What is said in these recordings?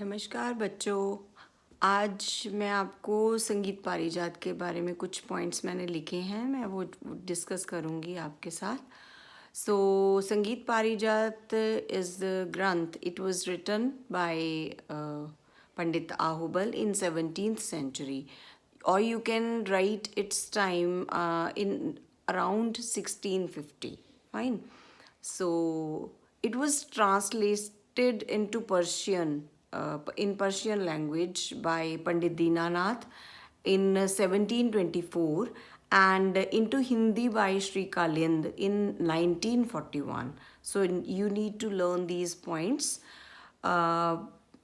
नमस्कार बच्चों। आज मैं आपको संगीत पारिजात के बारे में कुछ पॉइंट्स मैंने लिखे हैं, मैं वो डिस्कस करूंगी आपके साथ। संगीत पारिजात इज द ग्रंथ. It was written by Pandit Ahobal in 17th century, or you can write its time in around 1650. Fine. So it was translated into Persian, in Persian language by Pandit Dinanath in 1724, and into Hindi by Sri Kalind in 1941. So you need to learn these points. Uh,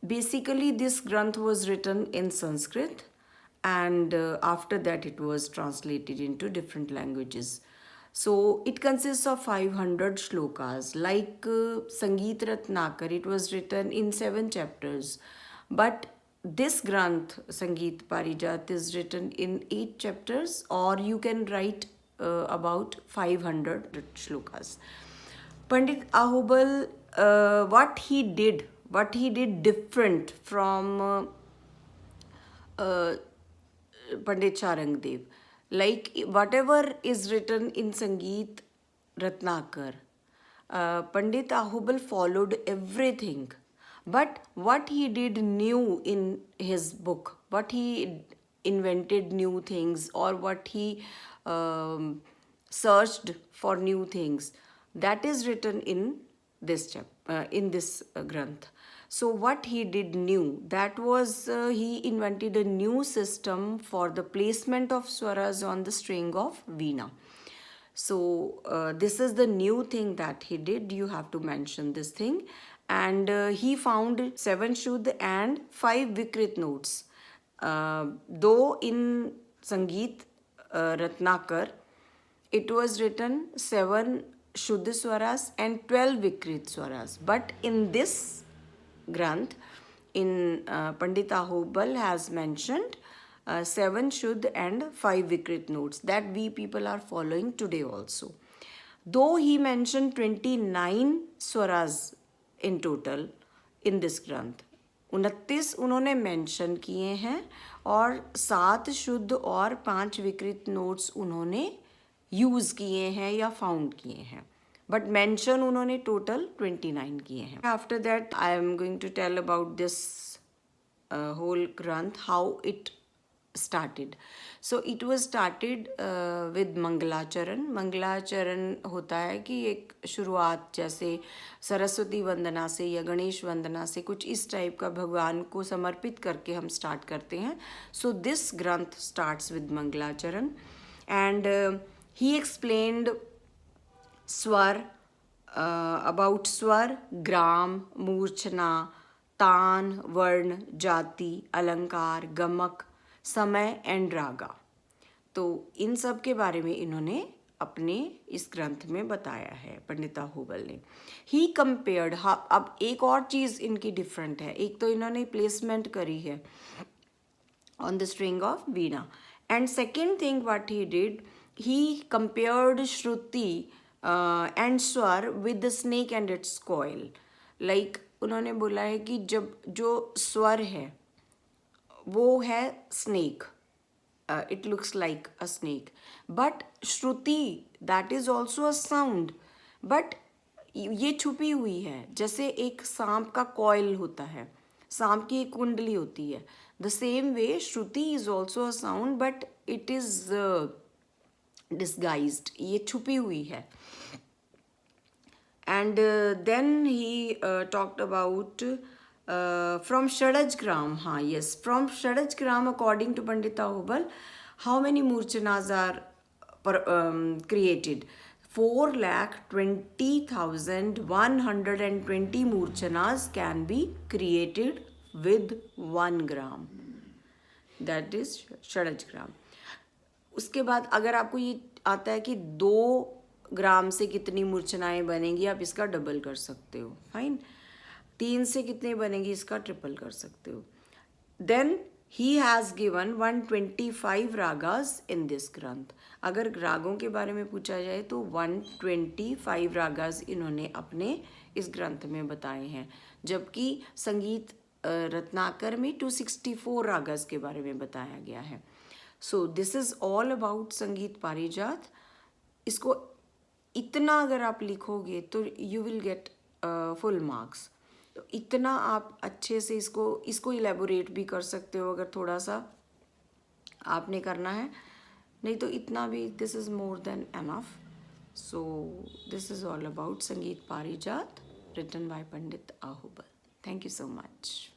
Basically, this granth was written in Sanskrit, and after that it was translated into different languages. So it consists of 500 shlokas. Like Sangeet Ratnakar, it was written in 7 chapters. But this Granth, Sangeet Parijat, is written in 8 chapters, or you can write about 500 shlokas. Pandit Ahubal, what he did different from Pandit Charangdev. Like whatever is written in Sangeet Ratnakar, Pandit Ahubal followed everything. But what he did new in his book, what he invented new things, or what he searched for new things, that is written in this granth. So what he did new, that was he invented a new system for the placement of swaras on the string of veena. So this is the new thing that he did. You have to mention this thing. And he found 7 shuddh and 5 vikrit notes. Though in Sangeet Ratnakar, it was written 7 shuddh swaras and 12 vikrit swaras. But in this Granth, in Pandit Ahubal has mentioned 7 Shuddh and 5 Vikrit notes that we people are following today also. Though he mentioned 29 swaras in total in this Granth, 29 उन्होंने mention किए हैं और 7 शुद्ध और 5 विकृत notes उन्होंने use किए हैं या फाउंड किए हैं. बट मेंशन उन्होंने टोटल 29 किए हैं. After that I am going to tell about this whole granth, how it started. So it was started with मंगलाचरण. मंगलाचरण होता है कि एक शुरुआत जैसे सरस्वती वंदना से या गणेश वंदना से कुछ इस टाइप का भगवान को समर्पित करके हम स्टार्ट करते हैं. सो दिस ग्रंथ स्टार्ट्स विद मंगलाचरण एंड ही एक्सप्लेन्ड स्वर, about स्वर, ग्राम, मूर्छना, तान, वर्ण, जाति, अलंकार, गमक, समय एंड रागा. तो इन सब के बारे में इन्होंने अपने इस ग्रंथ में बताया है पंडित आहूबल ने. ही कंपेयर्ड. अब एक और चीज़ इनकी डिफरेंट है. एक तो इन्होंने प्लेसमेंट करी है on the string of veena, and second thing what he did, he compared shruti and swar with the snake and its coil. Like उन्होंने बोला है कि जब जो स्वर है वो है snake, it looks like a snake, but shruti, that is also a sound, but ये छुपी हुई है. जैसे एक सांप का कॉइल होता है, सांप की एक कुंडली होती है. The same way shruti is also a sound, but it is disguised, ये छुपी हुई है. And then he talked about from shadjagram. हाँ, yes, from shadjagram according to Pandit Ahobal, how many murchhanas are created? 4,20,120 murchhanas can be created with 1 gram. That is shadjagram. उसके बाद अगर आपको ये आता है कि 2 ग्राम से कितनी मूर्छनाएं बनेंगी, आप इसका डबल कर सकते हो. फाइन. 3 से कितनी बनेगी, इसका ट्रिपल कर सकते हो. Then he has given 125 ragas in this ग्रंथ. अगर रागों के बारे में पूछा जाए तो 125 रागास इन्होंने अपने इस ग्रंथ में बताए हैं. जबकि संगीत रत्नाकर में 264 रागस के बारे में बताया गया है. So this is all about संगीत पारिजात. इसको इतना अगर आप लिखोगे तो you will get full marks. तो इतना आप अच्छे से इसको इलेबोरेट भी कर सकते हो अगर थोड़ा सा आपने करना है, नहीं तो इतना भी this is more than enough. So this is all about संगीत पारिजात written by Pandit Ahubal. Thank you so much.